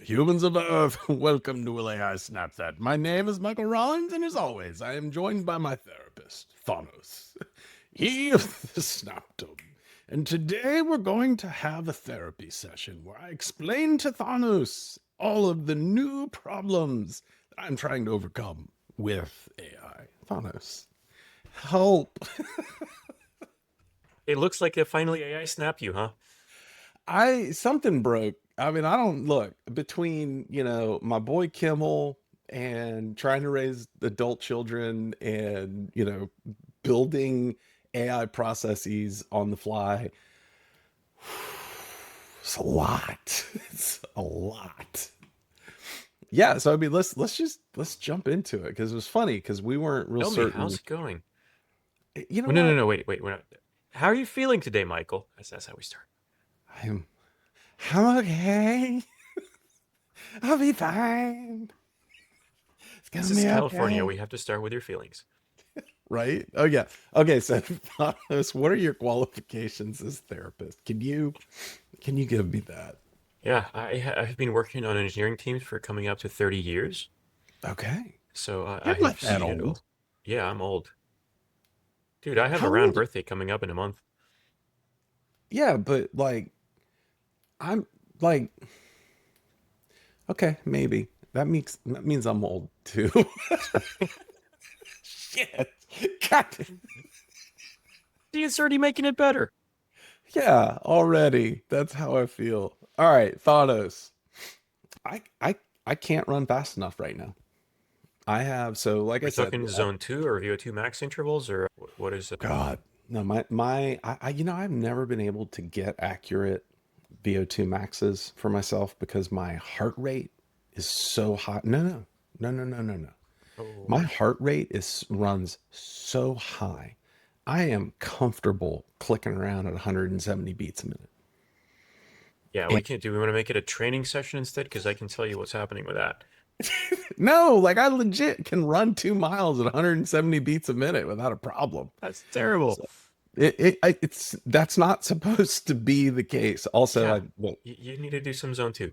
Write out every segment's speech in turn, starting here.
Humans of Earth, welcome to AI Snapchat. My name is Michael Rollins, and as always, I am joined by my therapist, Thanos. He of the Snaptome. And today we're going to have a therapy session where I explain to Thanos all of the new problems that I'm trying to overcome with AI. Thanos, help. It looks like it finally AI snapped you, huh? Something broke. I mean, I don't look between, my boy Kimmel and trying to raise adult children and, building AI processes on the fly. It's a lot. It's a lot. Yeah, so I mean, let's jump into it because it was funny because we weren't real Tell me, how's certain. it going? You know Well, no, no, what? no, wait. We're not. How are you feeling today, Michael? That's how we start. I'm I'm okay. I'll be fine. It's This gonna is be California. okay. We have to start with your feelings. Right? Oh yeah. Okay, so Thanos, what are your qualifications as therapist? Can you give me that? Yeah, I've been working on engineering teams for coming up to 30 years. Okay. So I You're not have that seen it old. all. Yeah, I'm old. Dude, I have a How round old? birthday coming up in a month. Yeah, but like I'm like okay, maybe. That means I'm old too. Shit. God. See, it's already making it better. Yeah, already. That's how I feel. All right, Thanos. I I I can't run fast enough right now. I have so like I We're said, talking zone 2 or VO2 max intervals, or what is it? God, no, I've never been able to get accurate VO2 maxes for myself because my heart rate is so high. No. Oh, My heart rate is runs so high. I am comfortable clicking around at 170 beats a minute. yeah, And we want to make it a training session instead? Because I can tell you what's happening with that. no, like I legit can run 2 miles at 170 beats a minute without a problem. That's terrible. So it's that's not supposed to be the case. Also, Yeah, well, you need to do some zone 2.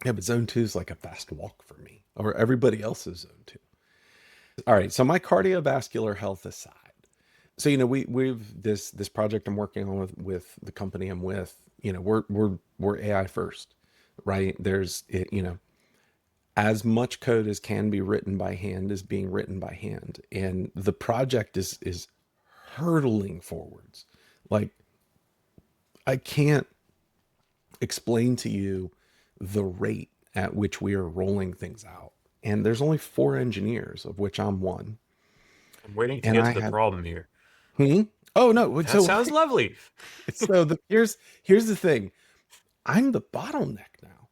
yeah, but zone two is like a fast walk for me, or everybody else's zone two. All right, so my cardiovascular health aside, so we've this project I'm working on with the company I'm with. We're AI first, right? There's as much code as can be written by hand is being written by hand, and the project is hurtling forwards. Like I can't explain to you the rate at which we are rolling things out. And there's only 4 engineers, of which I'm one. I'm waiting to And get I to the have, problem here. hmm? Oh no. That So, sounds lovely. here's the thing. I'm the bottleneck now.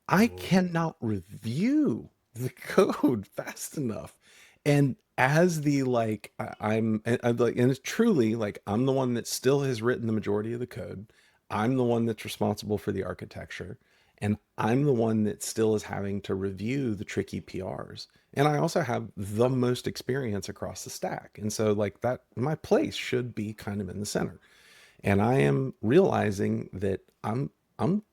I Oh, cannot review the code fast enough. And as the like, I'm like, and it's truly like I'm the one that still has written the majority of the code. I'm the one that's responsible for the architecture, and I'm the one that still is having to review the tricky PRs. And I also have the most experience across the stack. And so like that, my place should be kind of in the center. And I am realizing that I'm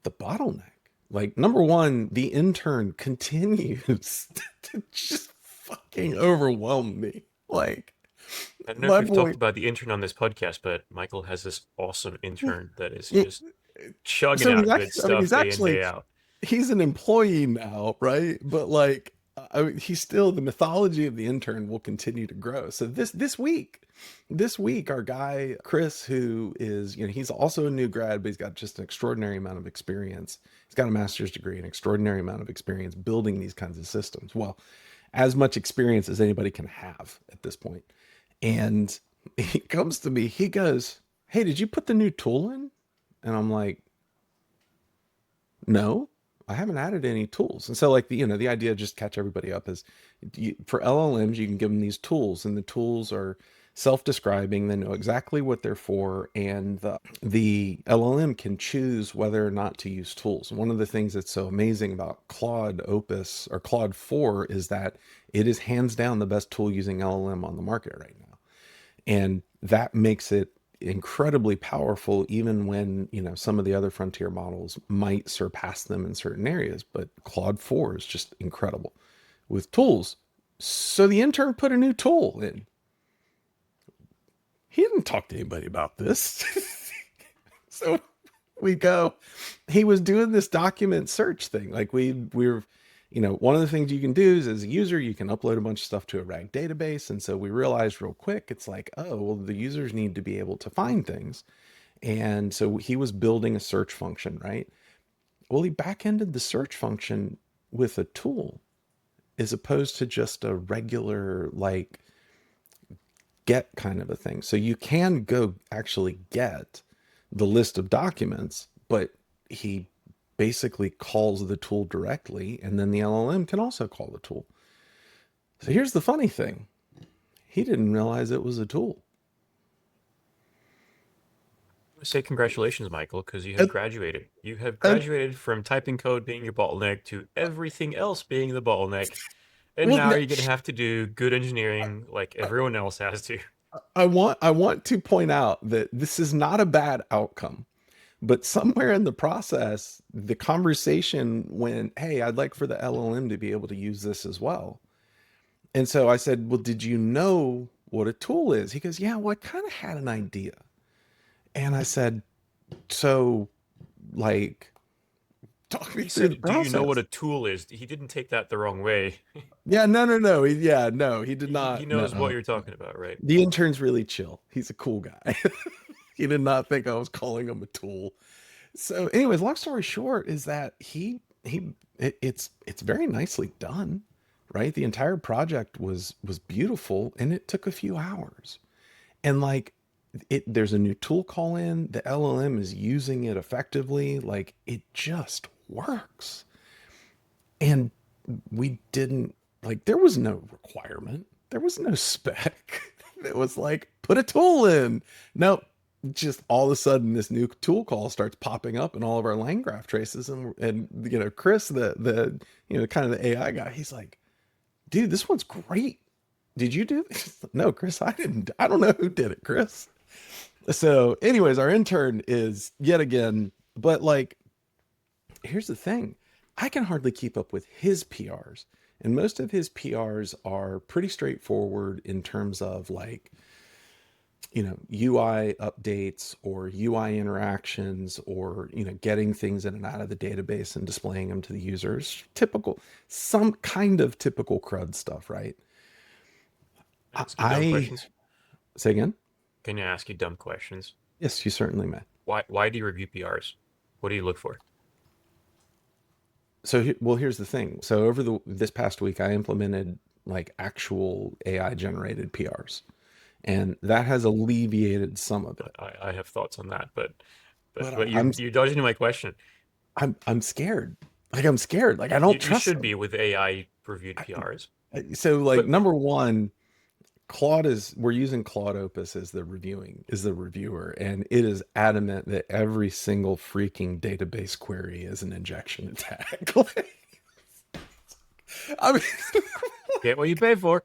the bottleneck. Like number one, the intern continues to just fucking overwhelm me. Like I don't know if my we've talked boy, about the intern on this podcast, but Michael has this awesome intern that is it- just chugging so he's out good actually, I mean, stuff day in, day out. he's an employee now, right? But like, I mean, he's still the mythology of the intern will continue to grow. So this week, our guy Chris, who is he's also a new grad, but he's got just an extraordinary amount of experience. He's got a master's degree, an extraordinary amount of experience building these kinds of systems. Well, as much experience as anybody can have at this point. And he comes to me, he goes, "Hey, did you put the new tool in?" And I'm like, no, I haven't added any tools. And so like the idea just catch everybody up is for LLMs, you can give them these tools and the tools are self-describing. They know exactly what they're for. And the LLM can choose whether or not to use tools. And one of the things that's so amazing about Claude Opus or Claude 4 is that it is hands down the best tool using LLM on the market right now. And that makes it incredibly powerful, even when, some of the other frontier models might surpass them in certain areas. But Claude 4 is just incredible with tools. So the intern put a new tool in. He didn't talk to anybody about this. So we go, he was doing this document search thing. Like we're, one of the things you can do is as a user, you can upload a bunch of stuff to a RAG database. And so we realized real quick, it's like, oh, well, the users need to be able to find things. And so he was building a search function, right? Well, he backended the search function with a tool as opposed to just a regular, like, get kind of a thing. So you can go actually get the list of documents, but he basically calls the tool directly, and then the LLM can also call the tool. So here's the funny thing. He didn't realize it was a tool. Say congratulations, Michael, because you have And, graduated. You have and graduated from typing code being your bottleneck to everything else being the bottleneck. And well, now you're going to have to do good engineering like everyone else has to. I want to point out that this is not a bad outcome, but somewhere in the process, the conversation went, "Hey, I'd like for the LLM to be able to use this as well." And so I said, "Well, did you know what a tool is?" He goes, "Yeah, well, I kind of had an idea." And I said, "So, like, talk me He through the said, "Do you know what process." a tool is?" He didn't take that the wrong way. Yeah, no, no, no. Yeah, no, he did He not. knows what No, you're talking about, right? the intern's really chill. He's a cool guy. He did not think I was calling him a tool. So, anyways, long story short is that it's very nicely done, right? The entire project was beautiful, and it took a few hours. And like there's a new tool call in, the LLM is using it effectively, like it just works. And we didn't, like, there was no requirement, there was no spec. It was like, put a tool in. Nope. Just all of a sudden this new tool call starts popping up in all of our line graph traces, and Chris, the kind of the AI guy, he's like, dude, this one's great. Did you do this? No, Chris, I didn't. I don't know who did it, Chris. So anyways, our intern is yet again, but like, here's the thing. I can hardly keep up with his PRs. And most of his PRs are pretty straightforward in terms of like, UI updates or UI interactions, or, getting things in and out of the database and displaying them to the users. Typical, some kind of typical CRUD stuff, right? I, Ask you dumb I questions. say again. Can I ask you dumb questions? Yes, you certainly may. Why do you review PRs? What do you look for? So, well, here's the thing. So over this past week, I implemented like actual AI generated PRs, and that has alleviated some of it. I have thoughts on that, but But you're dodging my question. I'm scared. Like I'm scared. Like I don't You trust should them. be with AI reviewed PRs. So like But number one, we're using Claude Opus as the reviewer, and it is adamant that every single freaking database query is an injection attack. I mean, get what you pay for.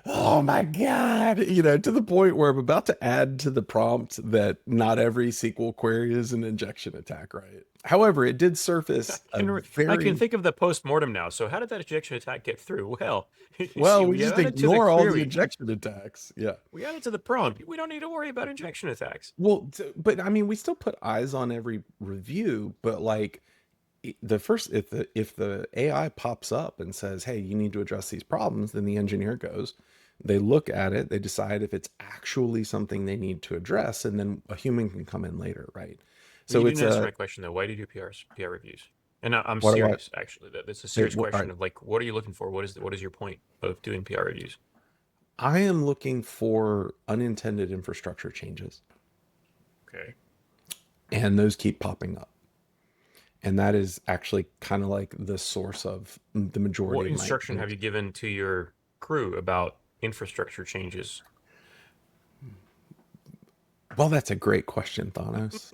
oh my God, to the point where I'm about to add to the prompt that not every SQL query is an injection attack, right? However, it did surface a I can very think of the post-mortem now. So how did that injection attack get through? Well, you see, well, we we just added to the ignore all the query. injection attacks. Yeah. We added to the prompt. We don't need to worry about injection attacks. Well, but I mean, we still put eyes on every review, but like the first, if the AI pops up and says, "Hey, you need to address these problems," then the engineer goes, they look at it, they decide if it's actually something they need to address, and then a human can come in later, right? You So it's didn't answer a my question though. Why do you do PR reviews? And I'm what do I? serious, actually. That's a serious All question right, of like, what are you looking for? What is your point of doing PR reviews? I am looking for unintended infrastructure changes, Okay. and those keep popping up. And that is actually kind of like the source of the majority What of my instruction have you given to your crew about infrastructure changes? well, that's a great question, Thanos.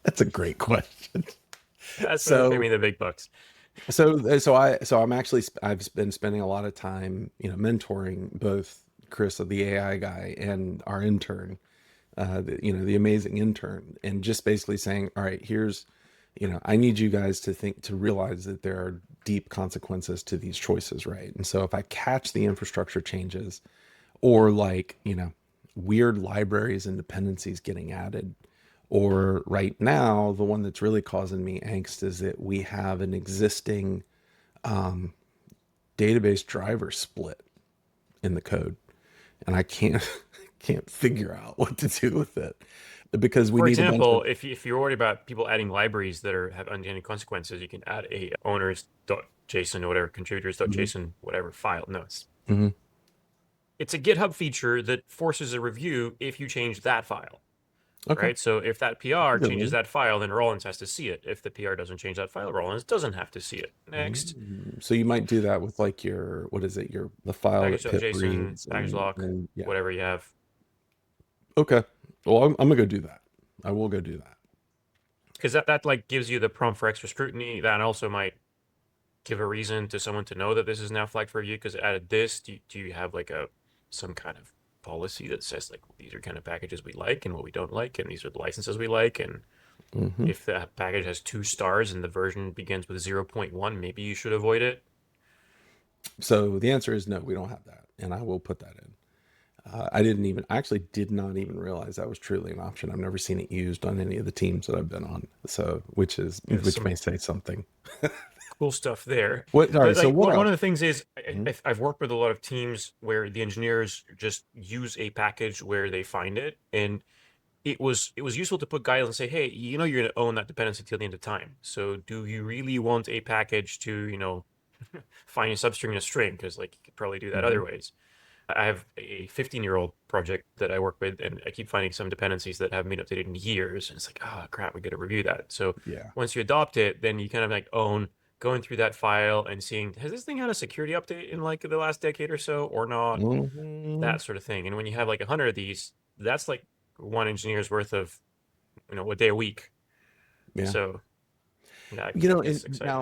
That's a great question. That's why they pay me So, the big bucks. I've been spending a lot of time, mentoring both Chris, the AI guy, and our intern. the amazing intern, and just basically saying, all right, here's, I need you guys to realize that there are deep consequences to these choices, right? And so if I catch the infrastructure changes, or like, weird libraries and dependencies getting added, or right now, the one that's really causing me angst is that we have an existing database driver split in the code, and I can't can't figure out what to do with it because we For need a bunch of. example, if you're worried about people adding libraries that have unintended consequences, you can add a owners.json or whatever, Mhm, contributors.json, whatever file. No, mhm. it's a GitHub feature that forces a review if you change that file, Okay, right? So if that that's a PR good changes one. that file, then Rollins has to see it. If the PR doesn't change that file, Rollins doesn't have to see it. Next, So you might do that with like your, what is it, your the file that pip package.json, reads, package lock, and yeah. whatever you have. Okay, well, I'm gonna go do that. I will go do that. Because that like gives you the prompt for extra scrutiny. That also might give a reason to someone to know that this is now flagged for review because it added this. Do you have like some kind of policy that says like these are kind of packages we like and what we don't like, and these are the licenses we like, and hmm if the package has 2 stars and the version begins with 0.1, maybe you should avoid it. So the answer is no, we don't have that, and I will put that in. I actually did not even realize that was truly an option. I've never seen it used on any of the teams that I've been on. So, There's which some may say something. cool stuff there. What? All But right. So like what one else? of the things is Mhm. I've worked with a lot of teams where the engineers just use a package where they find it, and it was useful to put guidelines and say, hey, you're going to own that dependency till the end of time. So do you really want a package to find a substring in a string? Because like you could probably do that Mhm. other ways. I have a 15-year-old project that I work with, and I keep finding some dependencies that haven't been updated in years. And it's like, oh crap, we got to review that. So Yeah. once you adopt it, then you kind of like own going through that file and seeing, has this thing had a security update in like the last decade or so or not? hmm That sort of thing. And when you have like 100 of these, that's like one engineer's worth of, a day a week. Yeah. So that And gets exciting.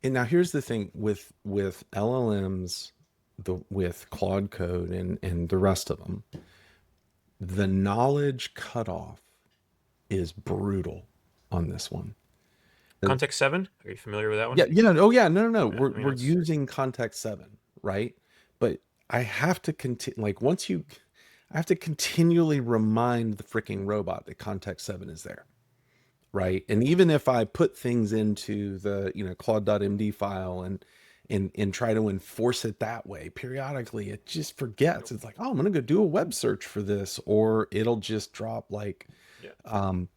now here's the thing with LLMs, with Claude Code and the rest of them, the knowledge cutoff is brutal on this one. Context 7, are you familiar with that one? Yeah, oh yeah, no. Yeah, I mean, We're that's using context 7, right? But I have to continue, like I have to continually remind the freaking robot that context 7 is there, right? And even if I put things into the, claude.md file and try to enforce it that way, periodically it just forgets. It's like, oh, I'm gonna go do a web search for this, or it'll just drop like yeah. um,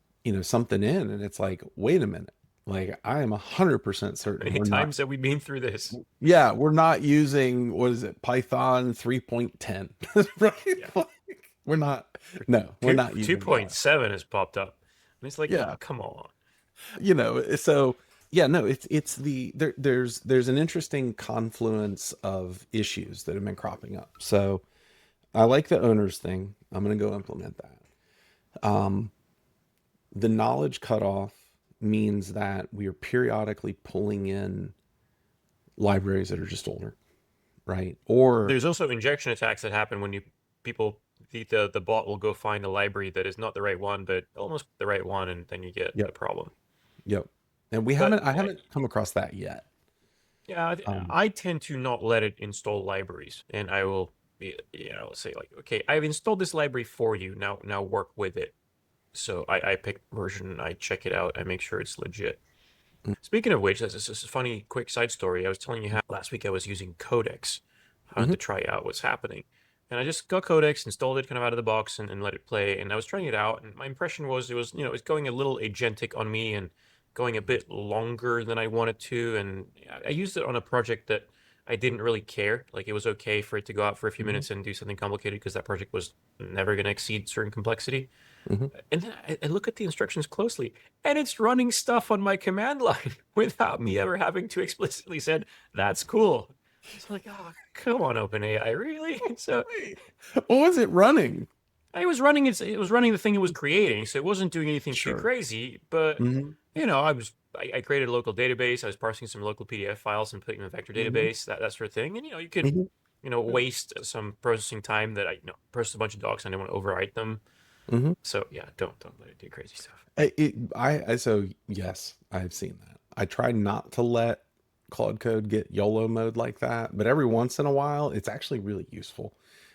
something in, and it's like, wait a minute. Like I am 100% How certain many we're not. times have we been through this? Yeah, we're not using, what is it, Python 3.10, right? Yeah. Like, we're not. No, we're Two not two using point that. seven has popped up. And it's like, oh, Yeah, come on. so yeah, no, it's there's an interesting confluence of issues that have been cropping up. So I like the owners thing. I'm gonna go implement that. Um, the knowledge cutoff means that we are periodically pulling in libraries that are just older, right? Or There's also injection attacks that happen when people the bot will go find a library that is not the right one, but almost the right one, and then you get a yep, problem. yep. And But I haven't come across that yet. yeah, Um, I tend to not let it install libraries, and I will say like, okay, I've installed this library for you. Now work with it. So I pick version, I check it out, I make sure it's legit. Speaking of which, this is a funny quick side story. I was telling you how last week I was using Codex mhm, to try out what's happening. And I just got Codex, installed it kind of out of the box and let it play. And I was trying it out, and my impression was it's going a little agentic on me and going a bit longer than I wanted to. And I used it on a project that I didn't really care. Like it was okay for it to go out for a few mhm, minutes and do something complicated because that project was never going to exceed certain complexity. mhm. And then I look at the instructions closely, and it's running stuff on my command line without me ever having to explicitly said, that's cool. It's like, oh, come on, OpenAI, really? So Wait, what was it running? it was running the thing it was creating, so it wasn't doing anything too Sure. crazy, but hmm I created a local database, I was parsing some local PDF files and putting them in a vector hmm database, that sort of thing. And you could, hmm waste some processing time that I processed a bunch of docs and I didn't want to overwrite them. Hmm. So yeah, don't let it do crazy stuff. So yes, I've seen that. I try not to let Claude Code get YOLO mode like that, but every once in a while, it's actually really useful.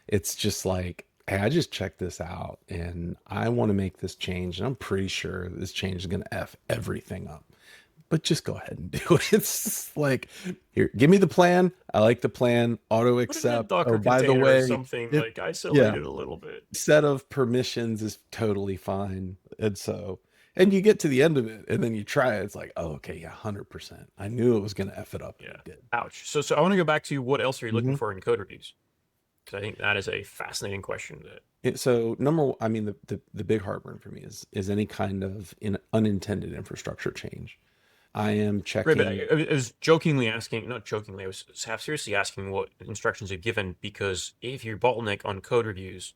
It's just like, hey, I just checked this out and I want to make this change, and I'm pretty sure this change is going to F everything up. But just go ahead and do it. It's just like, here, give me the plan. I like the plan. Auto Put it in a accept. Oh, Docker by the container or way, something, it, like isolate yeah, it a little bit. set of permissions is totally fine. And so, and you get to the end of it and then you try it. It's like, oh, okay, yeah, 100%. I knew it was going to F it up and Yeah. it did. Ouch. So I want to go back to what else are you looking Hmm. for in code reviews? Because I think that is a fascinating question. That So I mean, the big heartburn for me is any kind of unintended infrastructure change. I am right, but checking. I was jokingly asking, not jokingly, I was half seriously asking what instructions you've given because if you bottleneck on code reviews,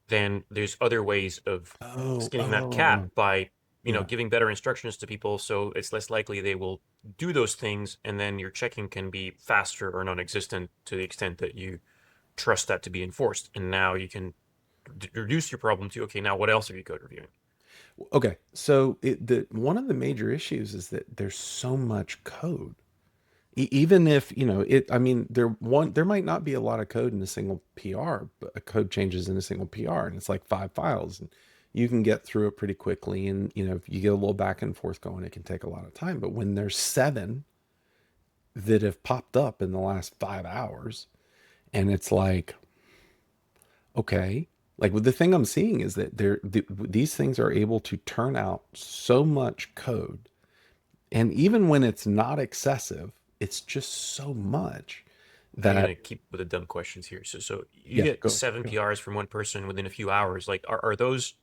then there's other ways of Oh, skinning that cat oh, by yeah. giving better instructions to people so it's less likely they will do those things, and then your checking can be faster or non-existent to the extent that you trust that to be enforced, and now you can reduce your problem to, okay, now what else are you code reviewing? Okay, so the one of the major issues is that there's so much code. Even if, I mean, there might not be a lot of code in a single PR, but a code changes in a single PR, and it's like 5 files, and you can get through it pretty quickly. And if you get a little back and forth going, it can take a lot of time. But when there's seven that have popped up in the last 5 hours, and it's like, okay, like the thing I'm seeing is that these things are able to turn out so much code, and even when it's not excessive, it's just so much I'm that, gonna keep with the dumb questions here. So you yeah, get go, seven go. PRs from one person within a few hours. Like, are those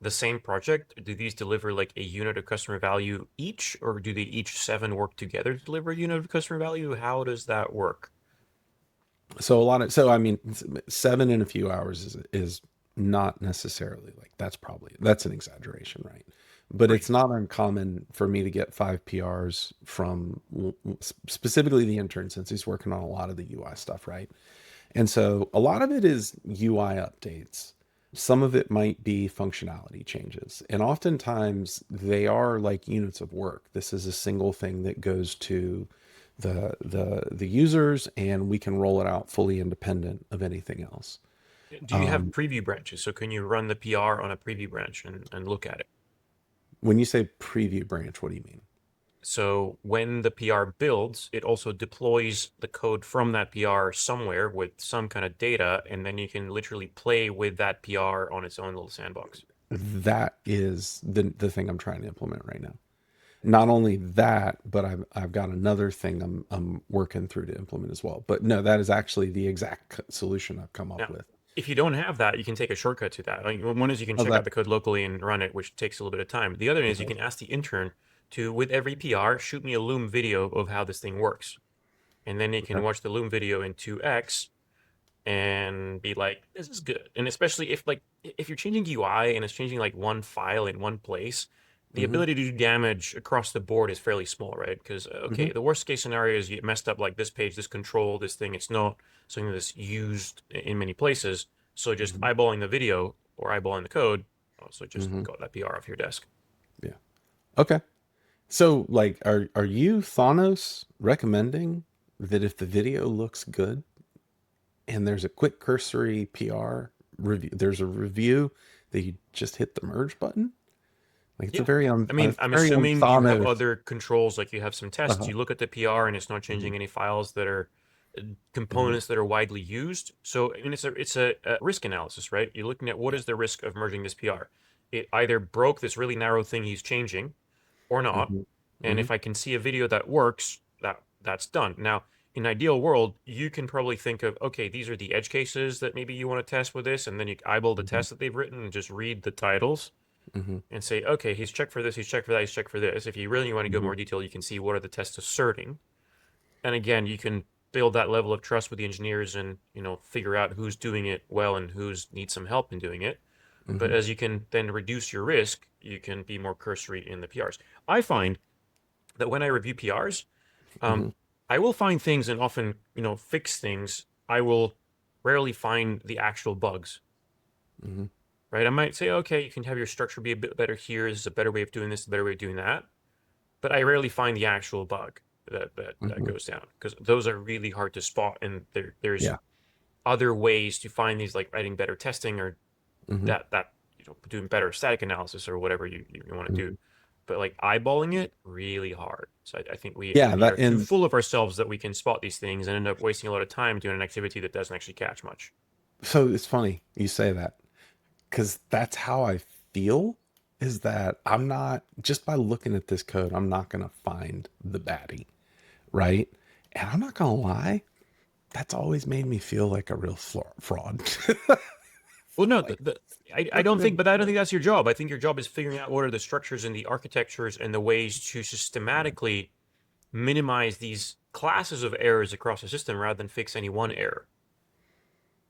the same project? Do these deliver like a unit of customer value each, or do they each seven work together to deliver a unit of customer value? How does that work? So I mean, seven in a few hours is not necessarily like, that's an exaggeration, right? But Right. it's not uncommon for me to get 5 PRs from specifically the intern, since he's working on a lot of the UI stuff, right? And so a lot of it is UI updates. Some of it might be functionality changes. And oftentimes they are like units of work. This is a single thing that goes to the users, and we can roll it out fully independent of anything else. Do you have Um, preview branches? So can you run the PR on a preview branch and look at it? when you say preview branch, what do you mean? So when the PR builds, it also deploys the code from that PR somewhere with some kind of data, and then you can literally play with that PR on its own little sandbox. That is the thing I'm trying to implement right now. Not only that, but I've got another thing I'm working through to implement as well. But no, that is actually the exact solution I've come up Now, with. if you don't have that, you can take a shortcut to that. Like, one is you can How's check out that? the code locally and run it, which takes a little bit of time. The other is you Okay. can ask the intern to, with every PR, shoot me a Loom video of how this thing works. And then you can Okay. watch the Loom video in 2x and be like, this is good. And especially if you're changing UI and it's changing like one file in one place, the Mm-hmm. ability to do damage across the board is fairly small, right? Because Mm-hmm. okay, the worst case scenario is you messed up like this page, this control, this thing. It's not something that's used in many places. So just Mm-hmm. eyeballing the video or eyeballing the code, also just Mm-hmm. got that PR off your desk. Yeah. Okay. So, like, are you, Thanos, recommending that if the video looks good and there's a quick cursory PR review, there's a review, that you just hit the merge button? Like, Yeah. I mean, it's I'm very assuming you have Thanos. other controls, like you have some tests. Uh-huh. You look at the PR and it's not Hmm. changing any files that are Hmm. components that are widely used. So, I mean, it's a risk analysis, right? You're looking at what Yeah. is the risk of merging this PR. It either broke this really narrow thing he's changing or not. Hmm. And Hmm. if I can see a video that works, that's done. Now, in ideal world, you can probably think of, okay, these are the edge cases that maybe you want to test with this, and then you eyeball the Hmm. tests that they've written and just read the titles Hmm. and say, okay, he's checked for this, he's checked for that, he's checked for this. If you really want to go Hmm. more detail, you can see what are the tests asserting. And again, you can build that level of trust with the engineers and, figure out who's doing it well and who's needs some help in doing it. But Hmm. as you can then reduce your risk, you can be more cursory in the PRs. I find that when I review PRs, um, Hmm. I will find things and often, fix things. I will rarely find the actual bugs, Hmm. right? I might say, okay, you can have your structure be a bit better here. This is a better way of doing this, a better way of doing that. But I rarely find the actual bug that Hmm. goes down, because those are really hard to spot. And there's Yeah. other ways to find these, like writing better testing, or Hmm. that doing better static analysis, or whatever you want to do. Hmm. But like eyeballing it, really hard. So I think Yeah. we are That too and full of ourselves that we can spot these things and end up wasting a lot of time doing an activity that doesn't actually catch much. so it's funny you say that because that's how I feel. Is that I'm not just by looking at this code, I'm not gonna find the baddie, right? And I'm not gonna lie, that's always made me feel like a real fraud. Well, no, Like I don't think, looking but I don't think that's your job. I think your job is figuring out what are the structures and the architectures and the ways to systematically minimize these classes of errors across the system rather than fix any one error.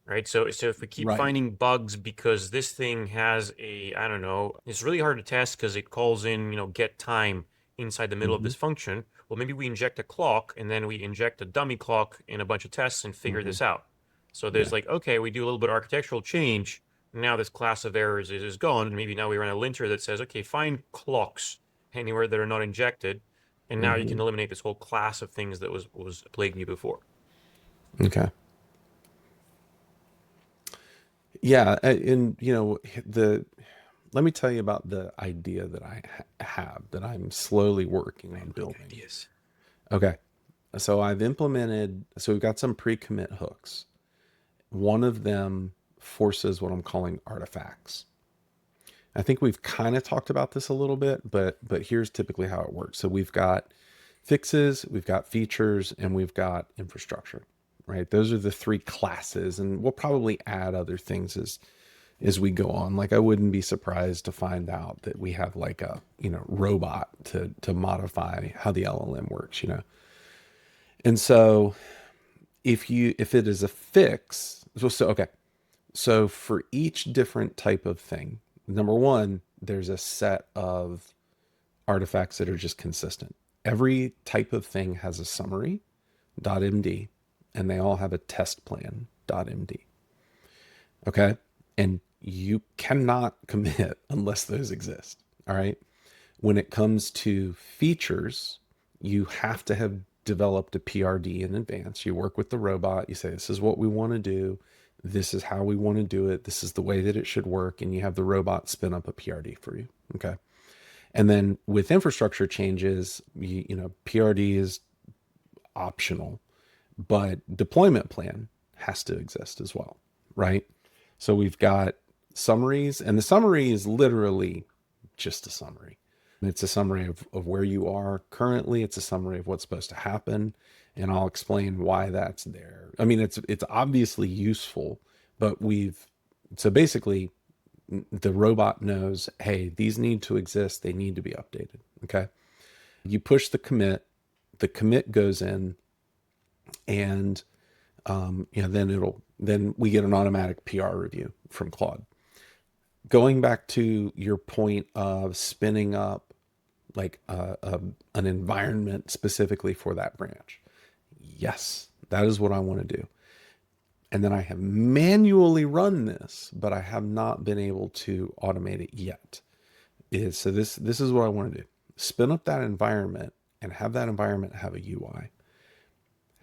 Right. So if we keep right. finding bugs because this thing has a, I don't know, it's really hard to test because it calls in, get time inside the middle of Hmm. this function. Well, maybe we inject a clock and then we inject a dummy clock in a bunch of tests and figure Hmm. this out. So there's Yeah. like, okay, we do a little bit of architectural change. Now this class of errors is gone. And maybe now we run a linter that says, okay, find clocks anywhere that are not injected. And now you Hmm. can eliminate this whole class of things that was plaguing you before. Okay. Yeah, and the let me tell you about the idea that I have that I'm slowly working I on like building. ideas. Okay. So we've got some pre-commit hooks. One of them forces what I'm calling artifacts. I think we've kind of talked about this a little bit, but here's typically how it works. So we've got fixes, we've got features, and we've got infrastructure, right? Those are the three classes, and we'll probably add other things as we go on. Like I wouldn't be surprised to find out that we have like a robot to modify how the LLM works. And so if it is a fix, so okay, so for each different type of thing, number one, there's a set of artifacts that are just consistent. Every type of thing has a summary .md, and they all have a test plan .md. Okay, and you cannot commit unless those exist. All right. When it comes to features, you have to have developed a PRD in advance. You work with the robot, you say, this is what we want to do. This is how we want to do it. This is the way that it should work. And you have the robot spin up a PRD for you. Okay. And then with infrastructure changes, PRD is optional, but deployment plan has to exist as well. Right. So we've got summaries, and the summary is literally just a summary. It's a summary of where you are currently. It's a summary of what's supposed to happen, and I'll explain why that's there. I mean, it's obviously useful, but so basically the robot knows, hey, these need to exist. They need to be updated. Okay. You push the commit goes in, and then we get an automatic PR review from Claude. Going back to your point of spinning up like an environment specifically for that branch. Yes, that is what I want to do. And then I have manually run this, but I have not been able to automate it yet. So this is what I want to do. Spin up that environment and have that environment have a UI.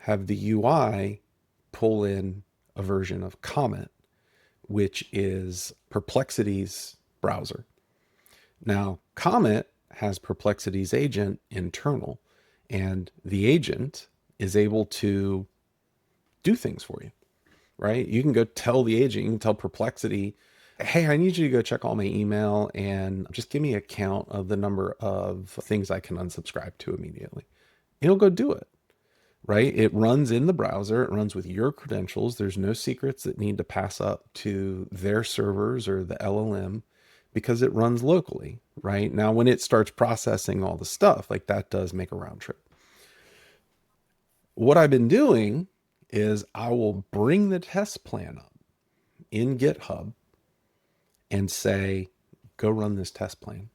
Have the UI pull in a version of Comet, which is Perplexity's browser. Now, Comet has Perplexity's agent internal, and the agent is able to do things for you, right? You can go tell the agent, you can tell Perplexity, hey, I need you to go check all my email and just give me a count of the number of things I can unsubscribe to immediately. It'll go do it, right? It runs in the browser, it runs with your credentials. There's no secrets that need to pass up to their servers or the LLM because it runs locally, right? Now, when it starts processing all the stuff, like that does make a round trip. What I've been doing is I will bring the test plan up in GitHub and say, go run this test plan,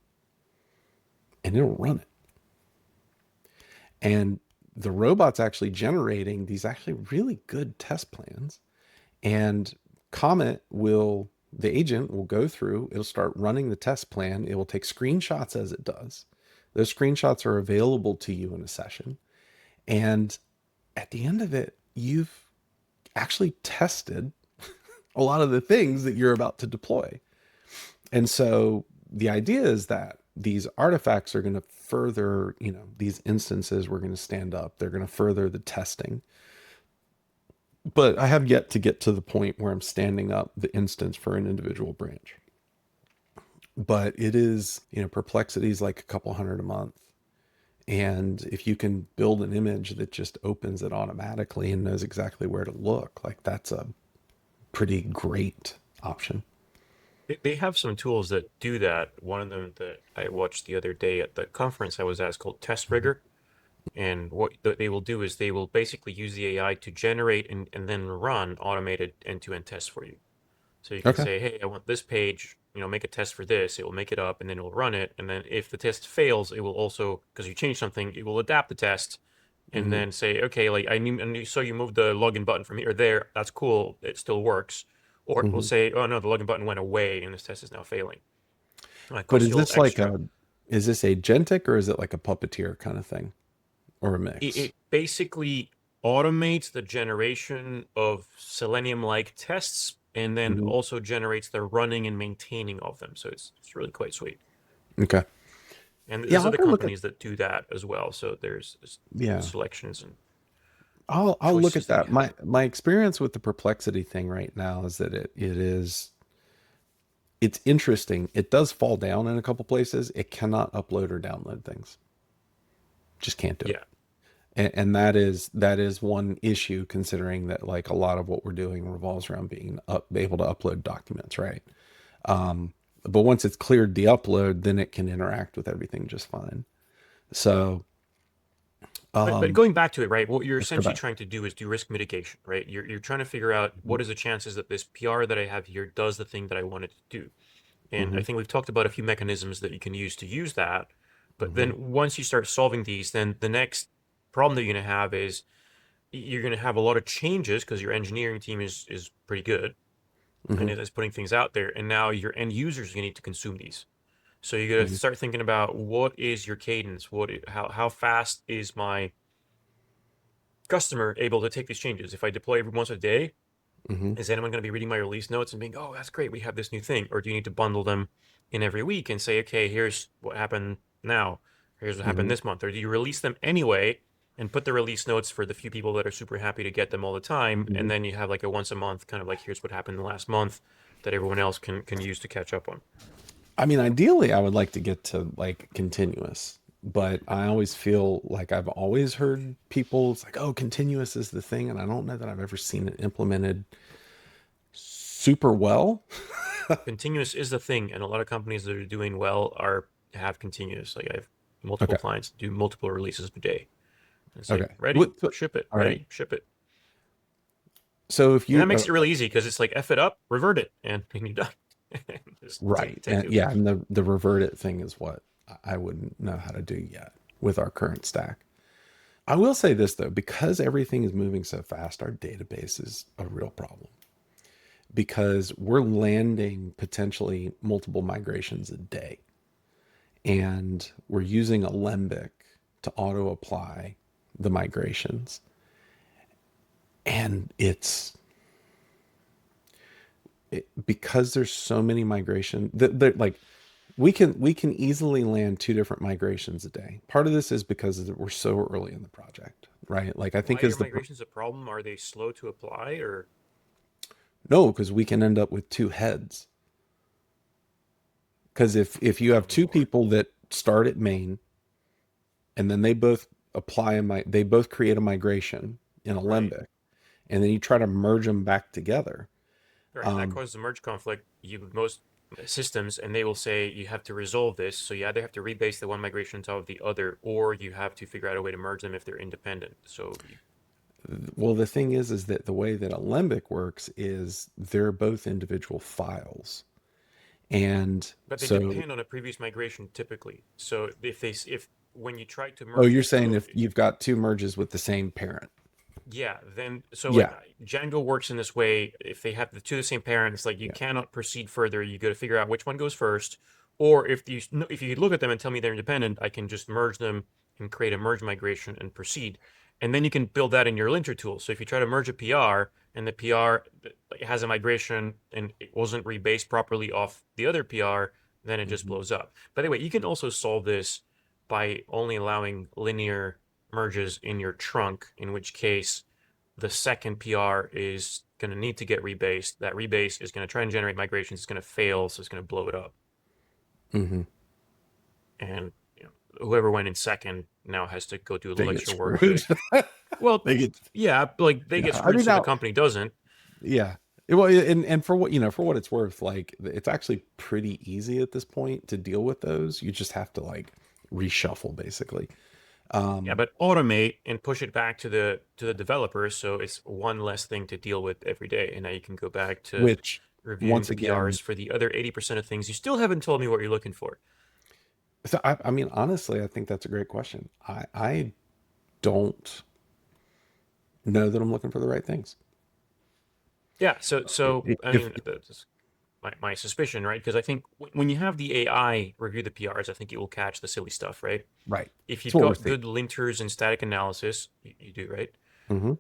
and it'll run it. And the robot's actually generating these actually really good test plans. And Comet will the agent will go through, it'll start running the test plan, it will take screenshots as it does. Those screenshots are available to you in a session. And at the end of it, you've actually tested a lot of the things that you're about to deploy. And so the idea is that these artifacts are going to further, these instances we're going to stand up, they're going to further the testing. But I have yet to get to the point where I'm standing up the instance for an individual branch. But it is, perplexities like a couple hundred a month. And if you can build an image that just opens it automatically and knows exactly where to look, like that's a pretty great option. They have some tools that do that. One of them that I watched the other day at the conference I was at is called Test Mhm. Rigger. And what they will do is they will basically use the AI to generate and then run automated end-to-end tests for you. So you can Okay. say, hey, I want this page, make a test for this. It will make it up and then it will run it. And then if the test fails, it will also, because you changed something, it will adapt the test and Hmm. then say, okay, like so you moved the login button from here to there. That's cool. It still works. Or it will Hmm. say, oh no, the login button went away and this test is now failing. It But costs is you a little this like extra. is this agentic or is it like a puppeteer kind of thing or a mix? It basically automates the generation of Selenium-like tests and then Hmm. also generates the running and maintaining of them. So it's really quite sweet. Okay. And Yeah, there's I'll other go look at. companies that do that as well. So there's Yeah, selections and I'll look at choices that that. you have. My experience with the perplexity thing right now is that it's interesting. It does fall down in a couple places. It cannot upload or download things. Just can't do it. Yeah. And that is one issue considering that like a lot of what we're doing revolves around being able to upload documents, right? Um, but once it's cleared the upload, then it can interact with everything just fine. So But um, going back to it, right? What you're let's go essentially back. trying to do is do risk mitigation, right? You're trying to figure out Hmm. what is the chances that this PR that I have here does the thing that I want it to do. And I Hmm. think we've talked about a few mechanisms that you can use to use that. But Hmm. then once you start solving these, then the next problem that you're going to have is you're going to have a lot of changes because your engineering team is pretty good and Hmm. it is putting things out there. And now your end users are going to need to consume these. So you got to Hmm. start thinking about what is your cadence? How fast is my customer able to take these changes? If I deploy every once a day, Hmm. is anyone going to be reading my release notes and being, oh, that's great, we have this new thing? Or do you need to bundle them in every week and say, okay, here's what happened now, here's what happened Hmm. this month? Or do you release them anyway and put the release notes for the few people that are super happy to get them all the time? Hmm. And then you have like a once a month kind of like, here's what happened the last month that everyone else can use to catch up on. I mean, ideally, I would like to get to like continuous, but I always feel like I've always heard people, it's like, oh, continuous is the thing. And I don't know that I've ever seen it implemented super well. Continuous is the thing, and a lot of companies that are doing well are have continuous. Like I have multiple Okay. clients that do multiple releases per day. It's like Okay. ready, ship it, All right. ready, ship it. So if And you, that makes it really easy because it's like F it up, revert it, and you're done. Just right. take And it. yeah, and the revert it thing is what I wouldn't know how to do yet with our current stack. I will say this though, because everything is moving so fast, our database is a real problem because we're landing potentially multiple migrations a day. And we're using Alembic to auto apply the migrations. And because there's so many migration that like we can easily land two different migrations a day. Part of this is because we're so early in the project, right? Like I Why think are your is migrations a problem? Are they slow to apply, or no, because we can end up with two heads. Because if you tell have me two more? people that start at main and then they both they both create a migration in Right. Alembic, and then you try to merge them back together. Right, and that Um, causes a merge conflict. You most systems, and they will say you have to resolve this. So you either have to rebase the one migration on top of the other, or you have to figure out a way to merge them if they're independent. So well, the thing is that the way that Alembic works is they're both individual files, and but they so depend on a previous migration typically. So if when you try to oh, merge you're the saying code, if you've got two merges with the same parent. Yeah, then so like Yeah, Django works in this way. If they have the two of the same parent, it's like you yeah. cannot proceed further. You got to figure out which one goes first. Or if you look at them and tell me they're independent, I can just merge them and create a merge migration and proceed. And then you can build that in your linter tool. So if you try to merge a PR and the PR has a migration and it wasn't rebased properly off the other PR, then it just Mhm. blows up. By the way, you can also solve this by only allowing linear merges in your trunk, in which case the second PR is going to need to get rebased. That rebase is going to try and generate migrations. It's going to fail, so it's going to blow it up. Mhm. And whoever went in second now has to go do a They little get extra work. screwed. Well, They get yeah, like they yeah. get I screwed, mean so the now, company doesn't. yeah. Well, and for what for what it's worth, like it's actually pretty easy at this point to deal with those. You just have to like reshuffle basically. Yeah, Um, but automate and push it back to the developers, so it's one less thing to deal with every day. And now you can go back to which reviewing once the again, PRs for the other 80% of things. You still haven't told me what you're looking for. so I mean honestly, I think that's a great question. I don't know that I'm looking for the right things. Yeah, so I If mean, that's my suspicion, right? Because I think when you have the AI review the PRs, I think it will catch the silly stuff, right? right, If that's you've what we're got thinking. good linters and static analysis, you do, right? Hmm.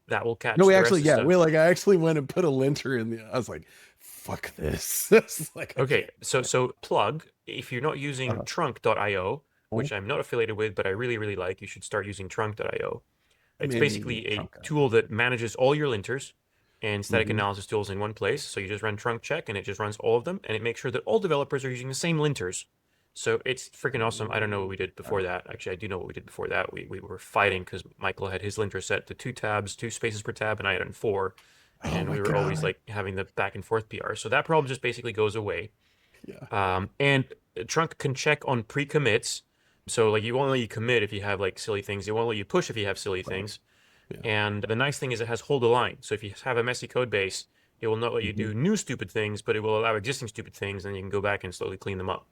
That will No, catch we the rest actually, of the yeah, stuff. we like I actually went and put a linter in the. I was like, fuck this. It's like I Okay, can't. so plug, if you're not using Uh, trunk.io, oh, which I'm not affiliated with, but I really, really like, you should start using trunk.io. It's maybe basically a trunk tool IO. that manages all your linters and static Hmm. analysis tools in one place. So you just run trunk check and it just runs all of them and it makes sure that all developers are using the same linters. So it's freaking awesome. I don't know what we did before that. Actually, I do know what we did before that. We were fighting because Michael had his linter set to 2 tabs, 2 spaces per tab, and I had it in four. Oh And my we were always god. like having the back and forth PR. So that problem just basically goes away. Yeah. And Trunk can check on pre-commits. So like you won't let you commit if you have like silly things. It won't let you push if you have silly Right. things. Yeah. And the nice thing is it has hold the line. So if you have a messy code base, it will not let you Hmm. do new stupid things, but it will allow existing stupid things, and you can go back and slowly clean them up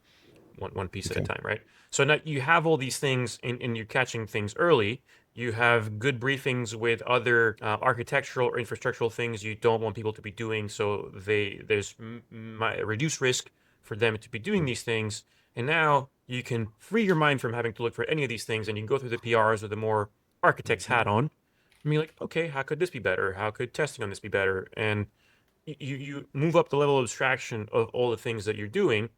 one piece at a Okay. time, right? So now you have all these things and you're catching things early. You have good briefings with other architectural or infrastructural things you don't want people to be doing. So there's reduced risk for them to be doing these things. And now you can free your mind from having to look for any of these things and you can go through the PRs with a more architect's Hmm. hat on. I mean, like, okay, how could this be better? How could testing on this be better? And you move up the level of abstraction of all the things that you're doing,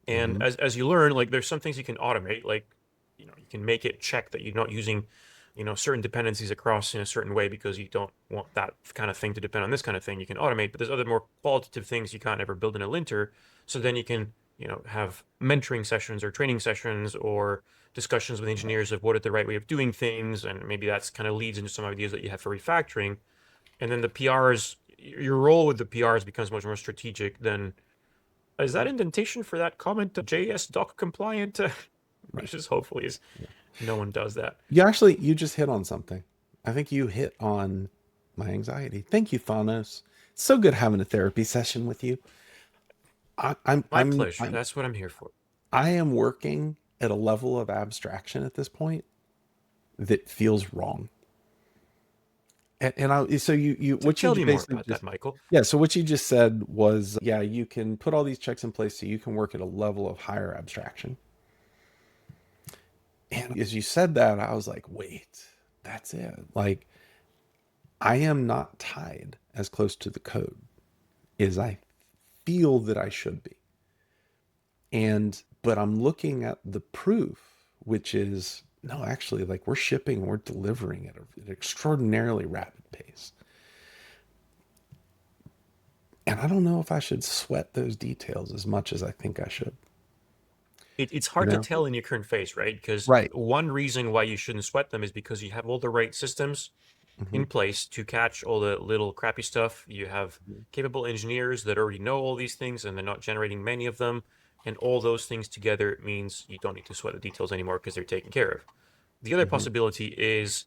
and Hmm. as you learn, like there's some things you can automate, like you can make it check that you're not using certain dependencies across in a certain way because you don't want that kind of thing to depend on this kind of thing. You can automate, but there's other more qualitative things you can't ever build in a linter. So then you can have mentoring sessions or training sessions or discussions with Right. engineers of what is the right way of doing things, and maybe that's kind of leads into some ideas that you have for refactoring. And then the PRs, your role with the PRs becomes much more strategic than is that indentation for that comment JS doc compliant? Right. Which is hopefully is Yeah. no one does that. You just hit on something. I think you hit on my anxiety. Thank you, Thanos. It's so good having a therapy session with you. I, I'm My I'm pleasure. I'm That's what I'm here for. I am working at a level of abstraction at this point that feels wrong. And I so you what you Tell me more basically about that, just Michael. yeah, so what you just said was yeah, you can put all these checks in place so you can work at a level of higher abstraction. And as you said that, I was like, wait, that's it. Like I am not tied as close to the code as I feel that I should be. And but I'm looking at the proof, which is no, actually, like we're shipping, we're delivering at an extraordinarily rapid pace. And I don't know if I should sweat those details as much as I think I should. It's You hard to know? tell in your current phase, right? Because Right. one reason why you shouldn't sweat them is because you have all the right systems Hmm. in place to catch all the little crappy stuff. You have capable engineers that already know all these things and they're not generating many of them. And all those things together means you don't need to sweat the details anymore because they're taken care of. The other Hmm. possibility is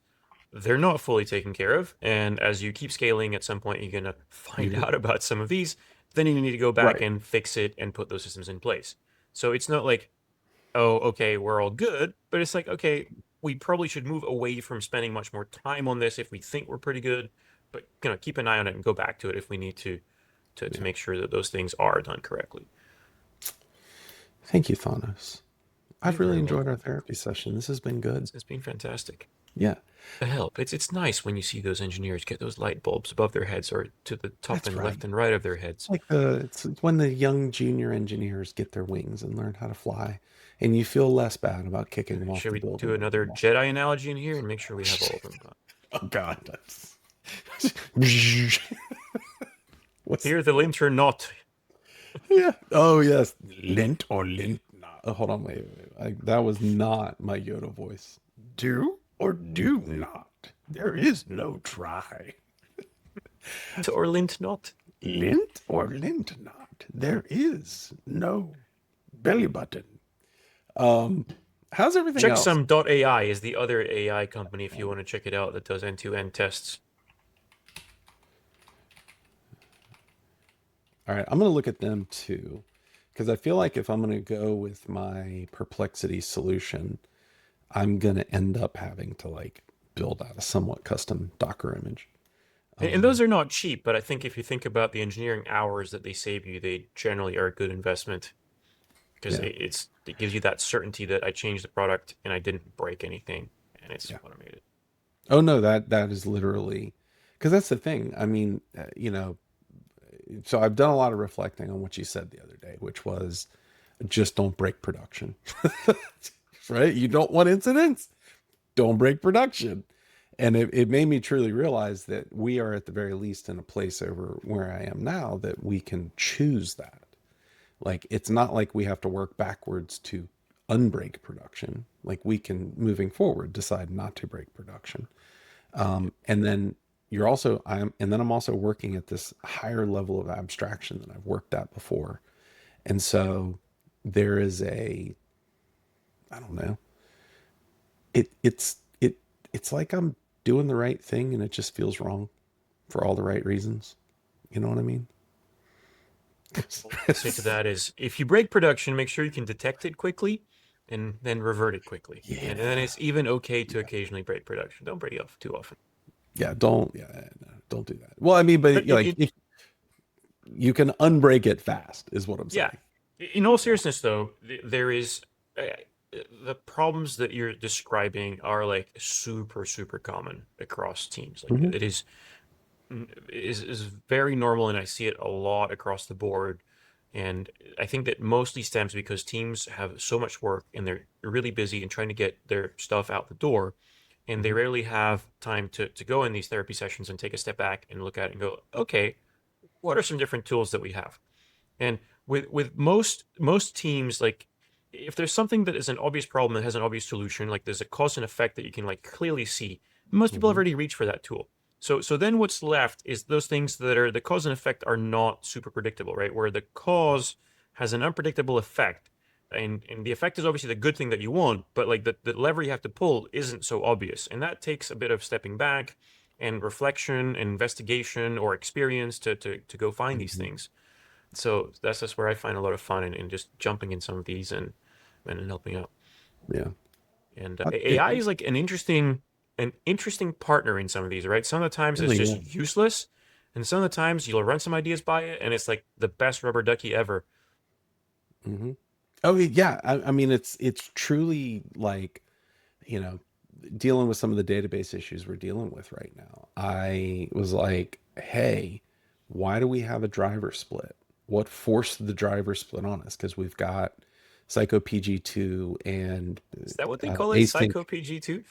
they're not fully taken care of. And as you keep scaling, at some point, you're going to find You out about some of these. Then you need to go back right. and fix it and put those systems in place. So it's not like, oh, okay, we're all good. But it's like, okay, we probably should move away from spending much more time on this if we think we're pretty good, but keep an eye on it and go back to it if we need to Yeah. make sure that those things are done correctly. Thank you, Thanos. I've You're really very enjoyed our welcome. therapy session. This has been good. It's been fantastic. Yeah, The help. It's nice when you see those engineers get those light bulbs above their heads or to the top that's and left right. and right of their heads. Like it's when the young junior engineers get their wings and learn how to fly, and you feel less bad about kicking them off Should the we building. do another Jedi analogy in here and make sure we have all of them? Oh God. What's Here the linter not. yeah? Oh yes, lint or lint not. Oh, hold on, wait. That was not my Yoda voice. Do or do not. There is no try. Or lint not. Lint or lint not. There is no belly button. How's everything else? Checksum.ai is the other AI company if you want to check it out that does end-to-end tests. All right, I'm going to look at them too, because I feel like if I'm going to go with my perplexity solution, I'm going to end up having to like build out a somewhat custom Docker image. And those are not cheap, but I think if you think about the engineering hours that they save you, they generally are a good investment because Yeah, it gives you that certainty that I changed the product and I didn't break anything, and it's yeah. automated. Oh no, that is literally because that's the thing. I mean, so I've done a lot of reflecting on what you said the other day, which was just don't break production. Right? You don't want incidents, don't break production. And it made me truly realize that we are at the very least in a place over where I am now that we can choose that. Like it's not like we have to work backwards to unbreak production. Like we can moving forward decide not to break production. And then I'm also working at this higher level of abstraction than I've worked at before. And so there is I don't know, it's like I'm doing the right thing and it just feels wrong for all the right reasons. You know what I mean? All I say to that is if you break production, make sure you can detect it quickly and then revert it quickly. And then Yeah. it's even okay to occasionally break production. Don't break it off too often. Don't do that. Well, I mean, but But like if you can unbreak it fast is what I'm yeah, saying. in all seriousness though, there is uh, the problems that you're describing are like super, super common across teams. Like Hmm. it is very normal, and I see it a lot across the board. And I think that mostly stems because teams have so much work and they're really busy and trying to get their stuff out the door, and they Hmm. rarely have time to go in these therapy sessions and take a step back and look at it and go, okay, what are some different tools that we have? And with most teams, like if there's something that is an obvious problem that has an obvious solution, like there's a cause and effect that you can like clearly see, most people have Hmm. already reached for that tool. So then what's left is those things that are the cause and effect are not super predictable, right? Where the cause has an unpredictable effect. And the effect is obviously the good thing that you want, but like the lever you have to pull isn't so obvious. And that takes a bit of stepping back and reflection and investigation or experience to go find these Hmm. things. So that's just where I find a lot of fun in just jumping in some of these and helping out. Yeah. And It AI is like an interesting partner in some of these, right? Some of the times it's really just is. useless, and some of the times you'll run some ideas by it, and it's like the best rubber ducky ever. Hmm. Oh yeah. I mean, it's truly like you know dealing with some of the database issues we're dealing with right now. I was like, hey, why do we have a driver split? What forced the driver split on us? Because we've got Psycho PG2 and Is that what they call it? async. Psycho PG2?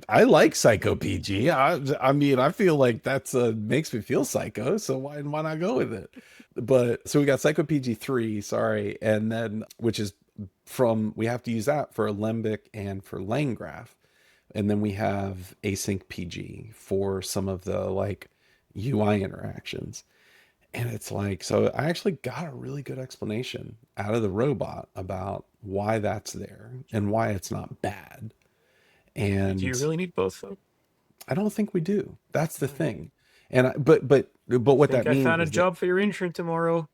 I like Psycho PG. I mean, I feel like that's makes me feel psycho. So why not go with it? But so we got Psycho PG3, sorry, and then which is we have to use that for Alembic and for Langgraph, and then we have async PG for some of the like UI interactions. And it's like, so I actually got a really good explanation out of the robot about why that's there and why it's not bad. Do you And really need both though? I don't think we do. That's the All right. thing. And but what Think that I means found a is that job for your intern tomorrow?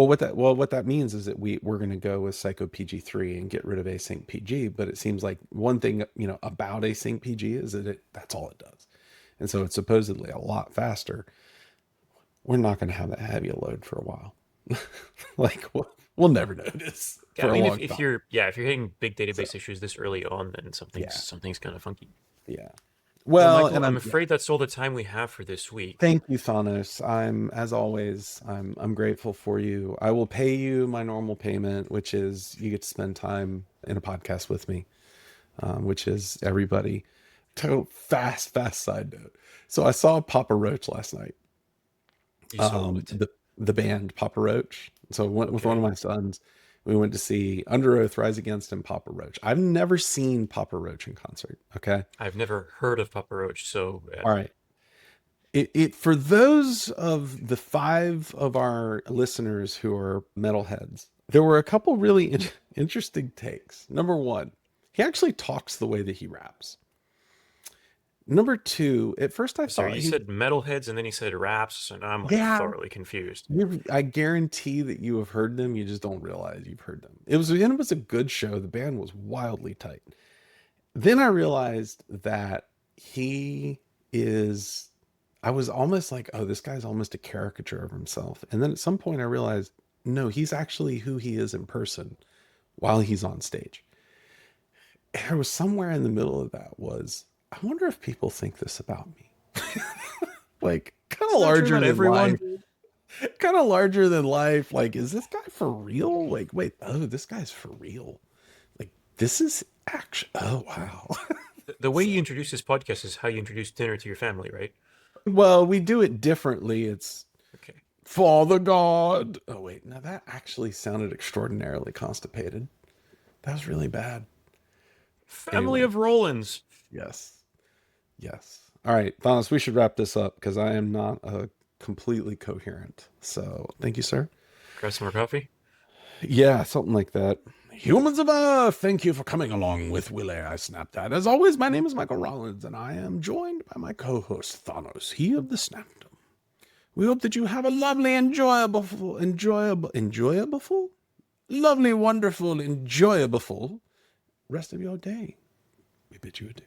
what that means is that we're going to go with Psycho PG 3 and get rid of Async PG. But it seems like one thing about Async PG is that that's all it does, and so it's supposedly a lot faster. We're not going to have that heavy a load for a while. Like we'll never notice Yeah, for I a mean, long if time. you're if you're hitting big So database issues this early on, then yeah, something's kind of funky. yeah. Well, Well, Michael, and I'm yeah. afraid that's all the time we have for this week. Thank you, Thanos. As always, I'm grateful for you. I will pay you my normal payment, which is you get to spend time in a podcast with me, which is everybody. Fast side note. So I saw Papa Roach last night. You saw what? The band Papa Roach. So I went with one of Okay. my sons. We went to see Under Oath, Rise Against, and Papa Roach. I've never seen Papa Roach in concert. Okay. I've never heard of Papa Roach, so All right. It for those of the five of our listeners who are metalheads, there were a couple really interesting takes. Number one, he actually talks the way that he raps. Number two, at first I sorry, thought you he, said metalheads and then you said raps, and I'm like yeah, thoroughly confused. I guarantee that you have heard them. You just don't realize you've heard them. It was a good show. The band was wildly tight. Then I realized that he is. I was almost like, oh, this guy's almost a caricature of himself. And then at some point I realized, no, he's actually who he is in person while he's on stage. There was somewhere in the middle of that was, I wonder if people think this about me. Like kind It's of not true larger about than everyone. life. Kind of larger than life. Like, is this guy for real? Like, wait, oh, this guy's for real. Like, this is actually, oh, wow. The way So, you introduce this podcast is how you introduce dinner to your family, right? well, we do it differently. It's Okay. Father God. Oh, wait, now that actually sounded extraordinarily constipated. That was really bad. Family Anyway, of Rollins. yes, yes. All right, Thanos, we should wrap this up because I am not completely coherent. So, thank you, sir. Grab some more coffee. Yeah, something like that. Humans of Earth, thank you for coming along with Willie. I snapped that. As always, my name is Michael Rollins, and I am joined by my co-host Thanos, he of the Snapdom. We hope that you have a lovely, lovely, wonderful, enjoyable rest of your day. We bid you adieu.